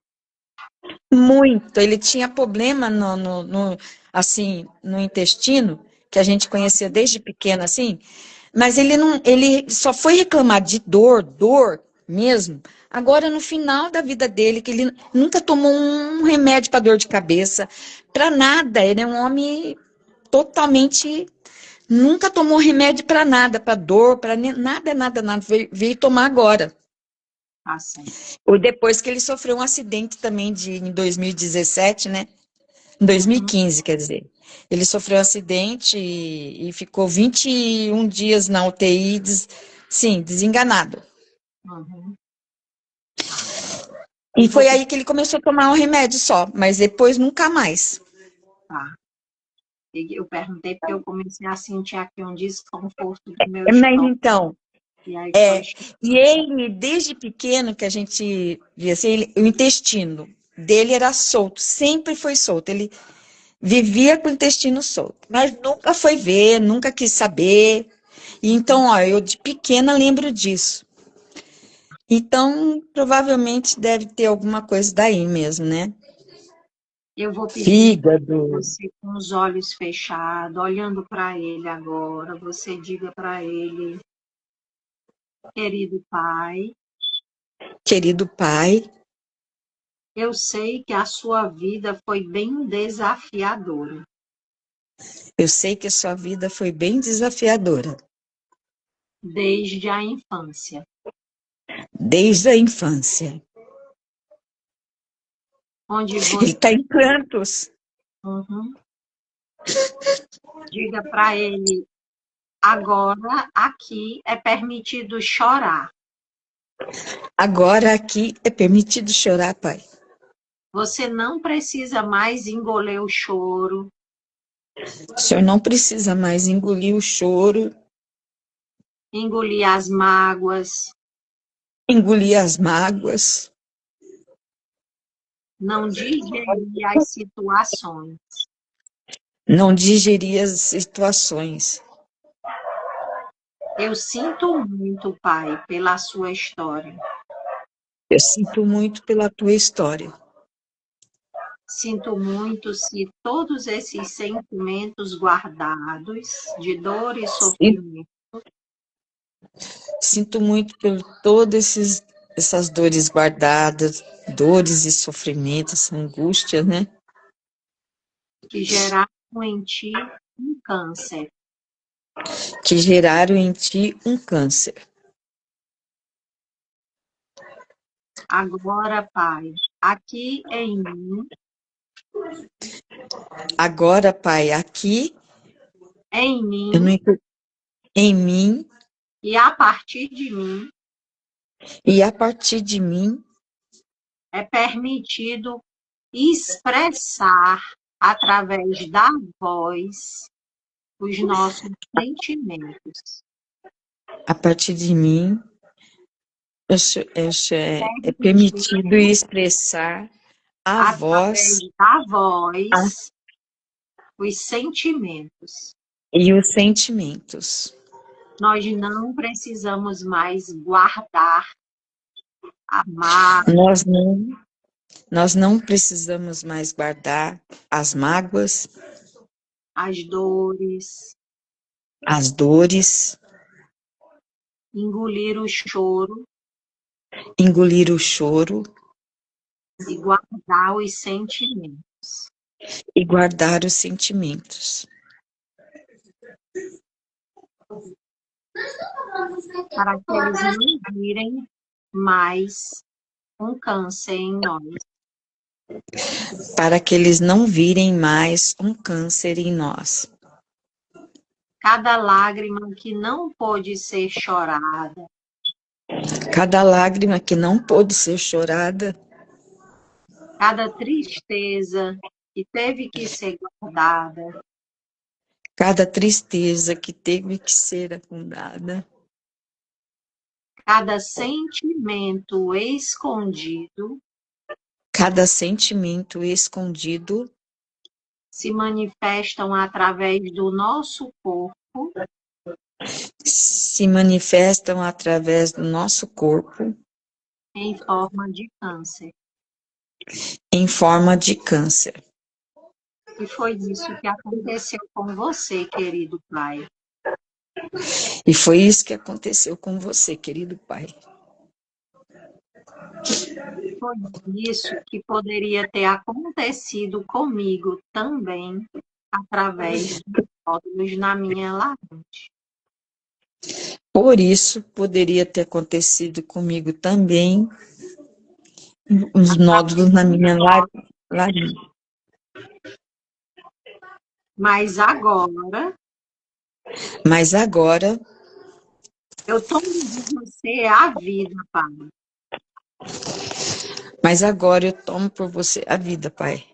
Muito. Ele tinha problema assim, no intestino, que a gente conhecia desde pequeno, assim. Mas ele não, ele só foi reclamar de dor mesmo, agora no final da vida dele, que ele nunca tomou um remédio para dor de cabeça, para nada. Ele é um homem totalmente, nunca tomou remédio para nada, para dor, para nada, nada, nada. Veio tomar agora. Tá certo. Ou depois que ele sofreu um acidente também em 2017, né? Em Uhum, 2015, quer dizer. Ele sofreu um acidente e ficou 21 dias na UTI, sim, desenganado. uhum. Tá. E Eu vou foi aí pedir, que ele começou a tomar um remédio só, mas depois nunca mais. tá. Eu perguntei porque eu comecei a sentir aqui um desconforto do meu Mas estômago. então, E aí foi. é, e ele, desde pequeno, que a gente via assim, o intestino dele era solto, sempre foi solto. Ele vivia com o intestino solto, mas nunca foi ver, nunca quis saber. E então, ó, eu de pequena lembro disso. Então, provavelmente deve ter alguma coisa daí mesmo, né? Eu vou pedir Fígado. você com os olhos fechados, olhando para ele agora, você diga para ele, querido pai, Querido pai, eu sei que a sua vida foi bem desafiadora, eu sei que a sua vida foi bem desafiadora, desde a infância, desde a infância. onde Ele você, está em prantos. uhum, diga para ele, agora aqui é permitido chorar. Agora aqui é permitido chorar, pai. Você não precisa mais engolir o choro, O senhor não precisa mais engolir o choro, engolir as mágoas, engolir as mágoas, não digerir as situações. não digerir as situações. Eu sinto muito, pai, pela sua história. Eu sinto muito pela tua história. Sinto muito se todos esses sentimentos guardados de dor e E sofrimento sinto muito por todas essas dores guardadas, dores e sofrimentos, angústia, né? que geraram em ti um câncer. Que geraram em ti um câncer. Agora, pai, aqui em mim, Agora, pai, aqui em eu não mim entendi, em mim e a partir de mim e a partir de mim é permitido expressar através da voz os nossos sentimentos. a partir de mim, é permitido Permitido expressar a através voz da voz os sentimentos. e os sentimentos. Nós não precisamos mais guardar a mágoa, Nós não, nós não precisamos mais guardar as mágoas, as dores, as dores, engolir o choro engolir o choro e guardar os sentimentos, e guardar os sentimentos, para que eles não virem mais um câncer em nós. para que eles não virem mais um câncer em nós. Cada lágrima que não pôde ser chorada, Cada lágrima que não pôde ser chorada, cada tristeza que teve que ser guardada, cada tristeza que teve que ser afundada, cada sentimento escondido cada sentimento escondido se manifestam através do nosso corpo se manifestam através do nosso corpo em forma de câncer. em forma de câncer. E foi isso que aconteceu com você, querido pai. E foi isso que aconteceu com você, querido Pai. Foi isso que poderia ter acontecido comigo também, através dos nódulos na minha laringe. Por isso, poderia ter acontecido comigo também os nódulos na minha laringe. Mas agora, Mas agora, eu tomo de você a vida, Pai. eu tomo por você a vida, Pai.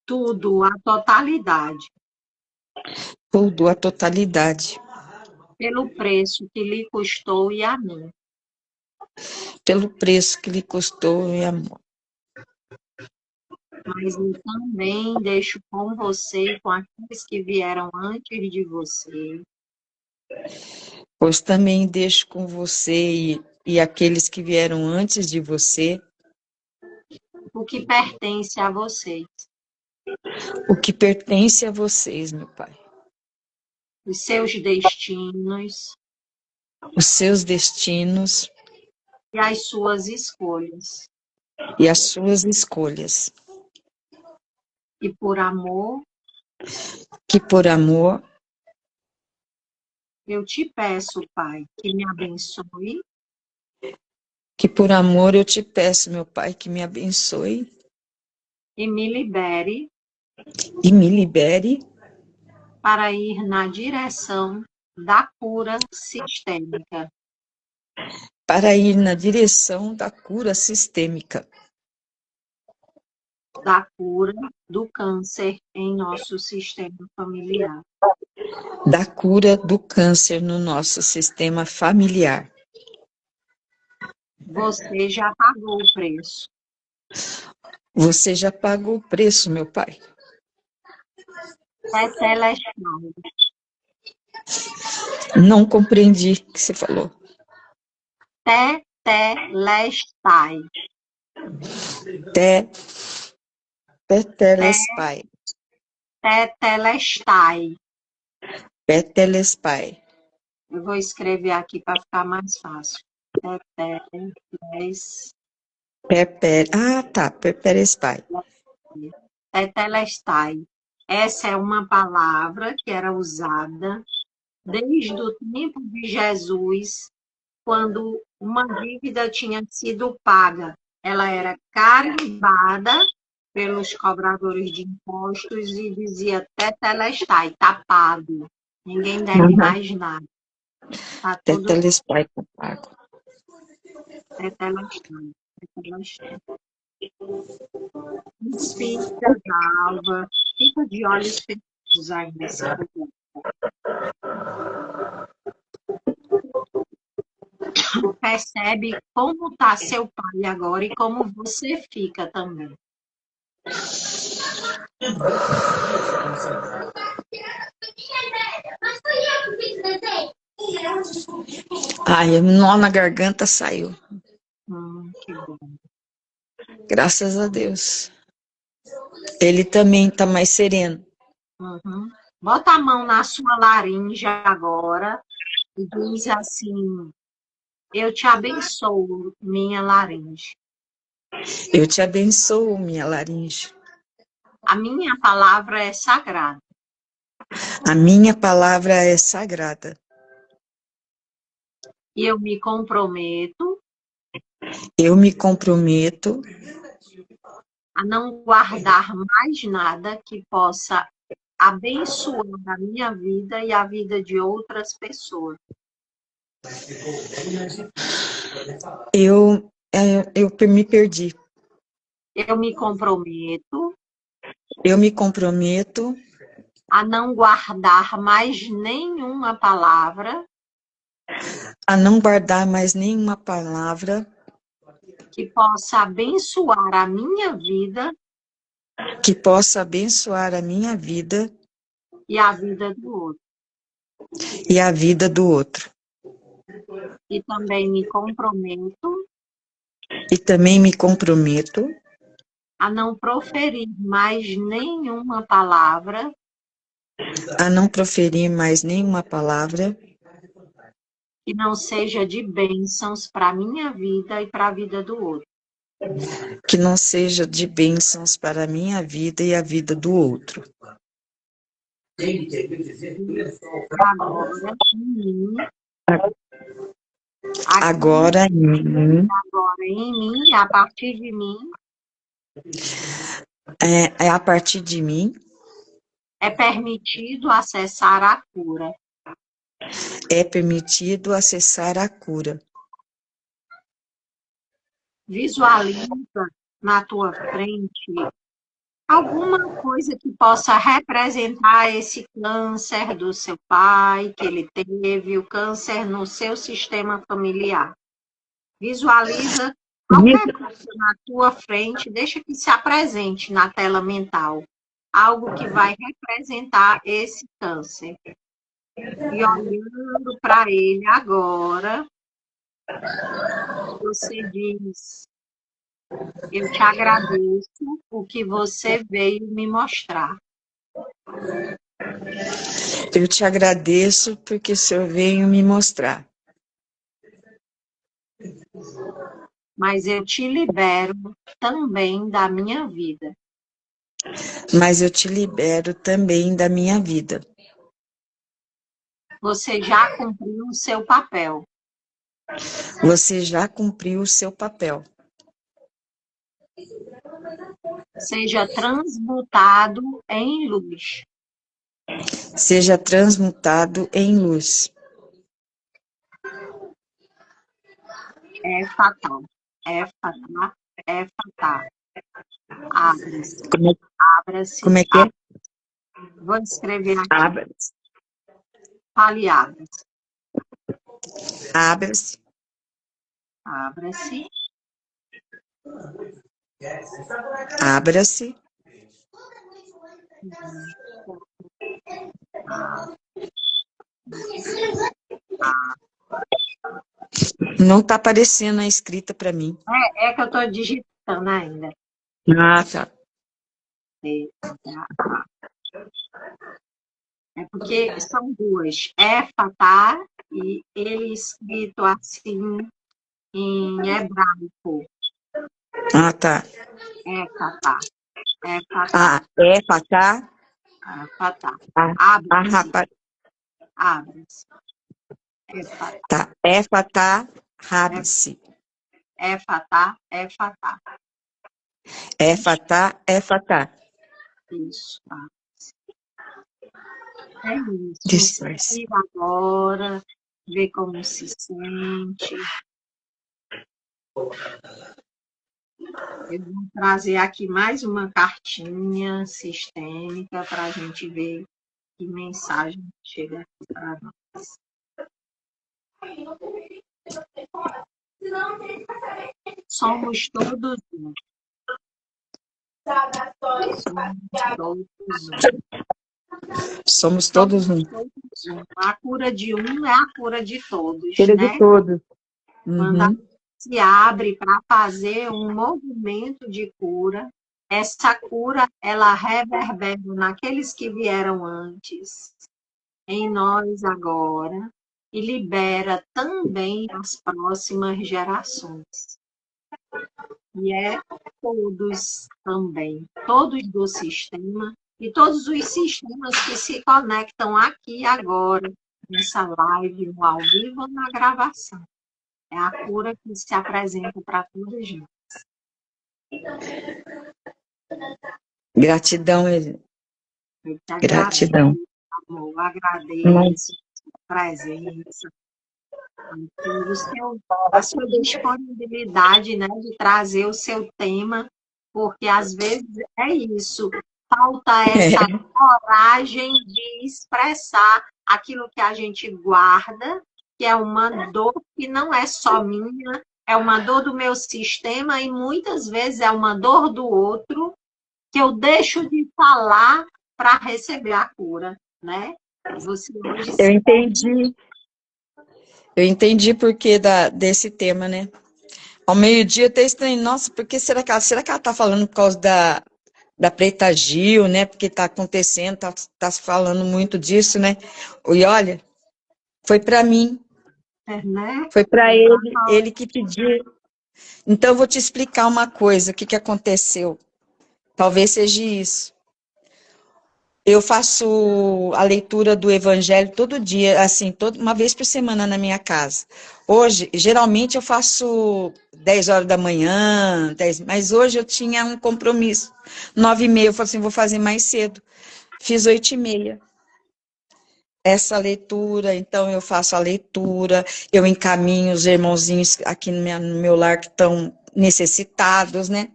Tudo, a totalidade, Tudo, a totalidade. pelo preço que lhe custou e a mim. Pelo preço que lhe custou e amor. Mas eu também deixo com você e com aqueles que vieram antes de você, Pois também deixo com você e aqueles que vieram antes de você o que pertence a vocês, o que pertence a vocês, meu Pai. os seus destinos Os seus destinos e as suas escolhas. e as suas escolhas. E por amor, Que por amor, eu te peço, Pai, que me abençoe eu te peço, meu Pai, que me abençoe e me libere e me libere para ir na direção da cura sistêmica, para ir na direção da cura sistêmica, da cura do câncer em nosso sistema familiar. da cura do câncer no nosso sistema familiar. Você já pagou o preço. Você já pagou o preço, meu Pai. É celestial. Não compreendi o que você falou. Tetelestai. Tetelespai. Tetelestai. Tetelespai. Eu vou escrever aqui para ficar mais fácil. Tetelestai. Tetelespai. Tetelestai. Essa é uma palavra que era usada desde o tempo de Jesus, quando uma dívida tinha sido paga. Ela era carimbada pelos cobradores de impostos e dizia Tetelestai, tapado. Ninguém deve mais nada. Tá tudo Tetelespai que eu pago. Tetelestai. Tetelestai. Inspira, salva. Fica de olhos fechados ainda. Se puder. Percebe como está seu pai agora e como você fica também. Ai, o nó na garganta saiu. Que bom. Graças a Deus. Ele também está mais sereno. Uhum. Bota a mão na sua laringe agora e diz assim: eu te abençoo, minha laringe. Eu te abençoo, minha laringe. A minha palavra é sagrada. A minha palavra é sagrada. E eu me comprometo Eu me comprometo a não guardar mais nada que possa abençoar a minha vida e a vida de outras pessoas. Eu me perdi. Eu me comprometo Eu me comprometo a não guardar mais nenhuma palavra a não guardar mais nenhuma palavra que possa abençoar a minha vida que possa abençoar a minha vida e a vida do outro. e a vida do outro. E também me comprometo a não proferir mais nenhuma palavra a não proferir mais nenhuma palavra que não seja de bênçãos para a minha vida e para a vida do outro. que não seja de bênçãos para a minha vida e a vida do outro. Agora em mim, Agora em mim, a partir de mim, é a partir de mim, é permitido acessar a cura. é permitido acessar a cura. Visualiza na tua frente alguma coisa que possa representar esse câncer do seu pai, que ele teve, o câncer no seu sistema familiar. Visualiza qualquer coisa na tua frente, deixa que se apresente na tela mental. Algo que vai representar esse câncer. E olhando para ele agora, você diz: eu te agradeço o que você veio me mostrar. Eu te agradeço porque o Senhor veio me mostrar. Mas eu te libero também da minha vida. Mas eu te libero também da minha vida. Você já cumpriu o seu papel. Você já cumpriu o seu papel. Seja transmutado em luz. Seja transmutado em luz. É fatal. É fatal. É fatal. Abra-se. Abra-se. Como é que é? Vou escrever aqui. Abra-se. Fale, abra-se. Abra-se. Abra-se. Abra-se. Não está aparecendo a escrita para mim. É que eu estou digitando ainda. Ah, tá. É porque são duas. É fatar e ele escrito assim em hebraico. Ah, tá. É fatar. É fatar. Ah, é fatar? É fatar. Ah, Abre-se. rapaz. Abre-se. É fatar. Tá. É fatar, rabe-se. É fatar. É fatar. É fatar, é fatar. Isso. É isso. Disfarce. Inspira agora. Vê como se sente. Eu vou trazer aqui mais uma cartinha sistêmica para a gente ver que mensagem chega aqui para nós. Somos todos um. Somos todos um. A cura de um é a cura de todos, Cura né? de todos. Quando a Uhum. gente se abre para fazer um movimento de cura, essa cura, ela reverbera naqueles que vieram antes, em nós agora, e libera também as próximas gerações. E é todos também, todos do sistema, e todos os sistemas que se conectam aqui agora, nessa live, no ao vivo ou na gravação. É a cura que se apresenta para todos nós. Gratidão, Eu te gratidão. agradeço, amor, agradeço a presença, a sua disponibilidade, né, de trazer o seu tema, porque às vezes é isso, falta essa coragem de expressar aquilo que a gente guarda, que é uma dor que não é só minha, é uma dor do meu sistema e muitas vezes é uma dor do outro, que eu deixo de falar para receber a cura, né? Você hoje Eu entendi. Eu entendi por que desse tema, né? Ao meio-dia eu até estranhei, nossa, por que será que ela está falando por causa da Preta Gil, né? Porque está acontecendo, tá se falando muito disso, né? E olha, foi para mim, né? foi para ele que pediu. Então, eu vou te explicar uma coisa, o que que aconteceu. Talvez seja isso. Eu faço a leitura do Evangelho todo dia, assim, uma vez por semana na minha casa. Hoje, geralmente eu faço 10 horas da manhã, 10, mas hoje eu tinha um compromisso. 9h30, eu falei assim, vou fazer mais cedo. Fiz 8h30. Essa leitura, então eu faço a leitura, eu encaminho os irmãozinhos aqui no meu lar que estão necessitados, né?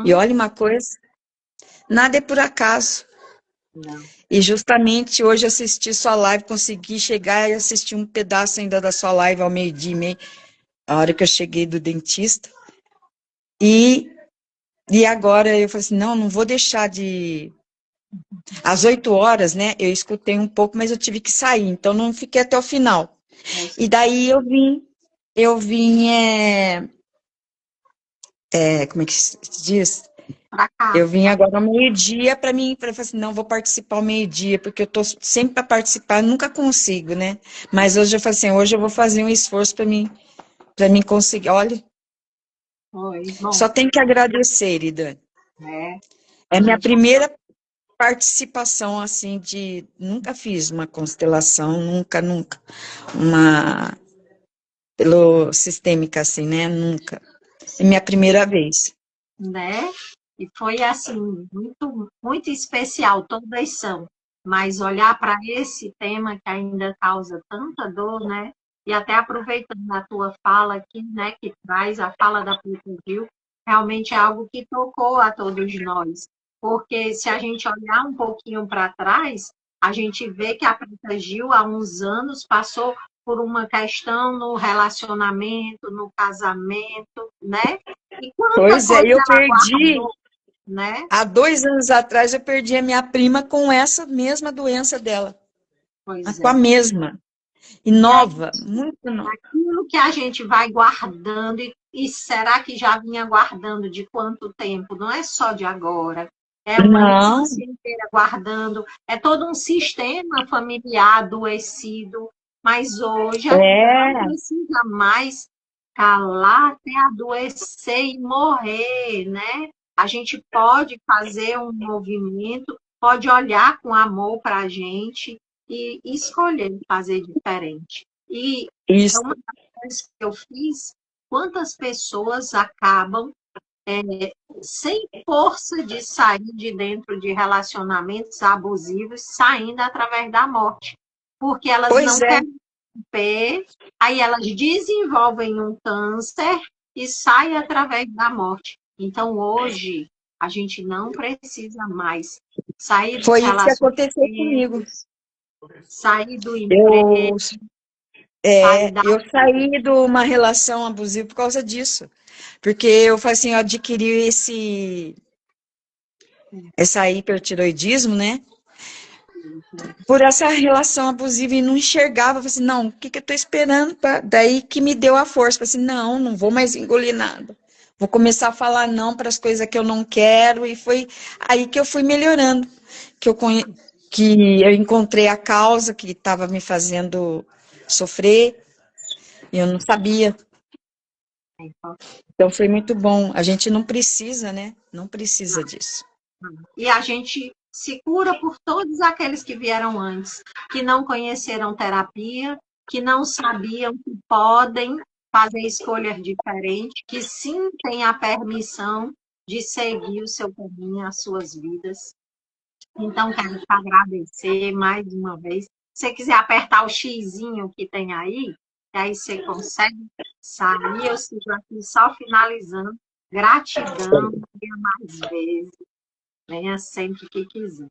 E Uhum. olha uma coisa, nada é por acaso. Não. E justamente hoje assisti sua live, consegui chegar e assistir um pedaço ainda da sua live ao 12h30, a hora que eu cheguei do dentista. E, e agora eu falei assim, não vou deixar de... Às 8h, né, eu escutei um pouco, mas eu tive que sair, então não fiquei até o final. E daí eu vim, como é que se diz? Pra cá. Eu vim agora ao meio-dia para mim, para falar assim, não, vou participar ao meio-dia, porque eu tô sempre para participar, nunca consigo, né? Mas hoje eu falei assim, hoje eu vou fazer um esforço para mim conseguir. Olha, Foi bom, só tenho que agradecer, Ida. né? É A minha gente primeira participação assim nunca fiz uma constelação, nunca uma pelo sistêmica assim, né? Nunca. É minha primeira vez. né? E foi assim, muito, muito especial, todas são. Mas olhar para esse tema que ainda causa tanta dor, né? E até aproveitando a tua fala aqui, né, que traz a fala da Preta Gil, realmente é algo que tocou a todos nós. Porque se a gente olhar um pouquinho para trás, a gente vê que a Preta Gil, há uns anos, passou por uma questão no relacionamento, no casamento, né? E quanta Pois é, coisa eu ela perdi. guardou, né? Há 2 anos atrás eu perdi a minha prima com essa mesma doença dela, Pois com a é. mesma, e E é nova, isso, muito nova. aquilo que a gente vai guardando, e será que já vinha guardando de quanto tempo? Não é só de agora. É uma Não, infância inteira guardando, é todo um sistema familiar adoecido, mas hoje a gente não é, precisa mais calar até adoecer e morrer, né? A gente pode fazer um movimento, pode olhar com amor para a gente e escolher fazer diferente. E isso, uma das coisas que eu fiz, quantas pessoas acabam sem força de sair de dentro de relacionamentos abusivos, saindo através da morte, porque elas pois não é, querem romper, aí elas desenvolvem um câncer e saem através da morte. Então, hoje, a gente não precisa mais sair dos foi isso que aconteceu comigo. relacionamentos, sair do emprego, Eu, sair da. eu saí de uma relação abusiva por causa disso, porque eu falei assim, eu adquiri essa hipertiroidismo, né? Por essa relação abusiva e não enxergava, eu falei assim, não, o que que eu tô esperando? Daí que me deu a força, falei assim, não vou mais engolir nada. Vou começar a falar não para as coisas que eu não quero, e foi aí que eu fui melhorando, que que eu encontrei a causa que estava me fazendo sofrer, e eu não sabia. Então foi muito bom. A gente não precisa, né? Não precisa disso. E a gente se cura por todos aqueles que vieram antes, que não conheceram terapia, que não sabiam que podem fazer escolhas diferentes, que sim têm a permissão de seguir o seu caminho, as suas vidas. Então, quero te agradecer mais uma vez. Se você quiser apertar o xizinho que tem aí, que aí você consegue sair. Eu sigo aqui só finalizando. Gratidão, venha mais vezes, venha sempre que quiser.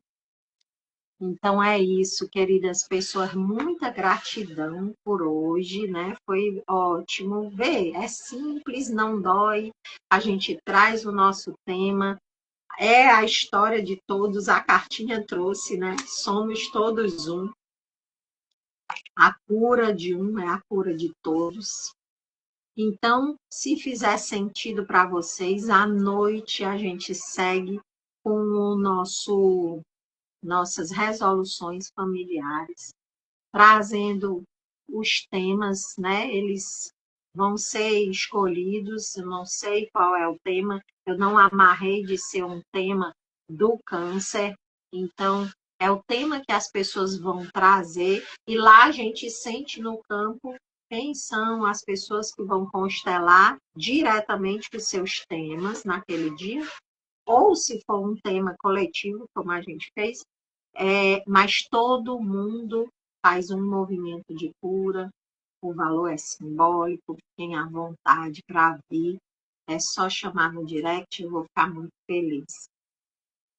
Então é isso, queridas pessoas, muita gratidão por hoje, né? Foi ótimo ver, é simples, não dói. A gente traz o nosso tema, é a história de todos, a cartinha trouxe, né? Somos todos um. A cura de um é a cura de todos. Então, se fizer sentido para vocês, à noite a gente segue com o nossas resoluções familiares, trazendo os temas, né? Eles vão ser escolhidos, eu não sei qual é o tema, eu não amarrei de ser um tema do câncer, então é o tema que as pessoas vão trazer, e lá a gente sente no campo quem são as pessoas que vão constelar diretamente os seus temas naquele dia, ou se for um tema coletivo, como a gente fez, mas todo mundo faz um movimento de cura, o valor é simbólico, quem há vontade para vir, é só chamar no direct, eu vou ficar muito feliz.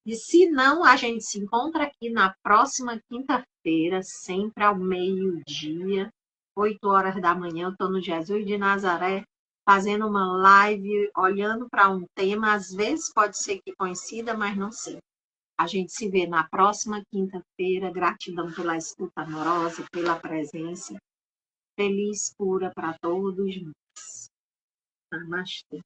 E se não, a gente se encontra aqui na próxima quinta-feira, sempre ao meio-dia, 8 horas da manhã, eu estou no Jesus de Nazaré, fazendo uma live, olhando para um tema, às vezes pode ser que coincida, mas não sei. A gente se vê na próxima quinta-feira. Gratidão pela escuta amorosa, pela presença. Feliz cura para todos nós. Namastê.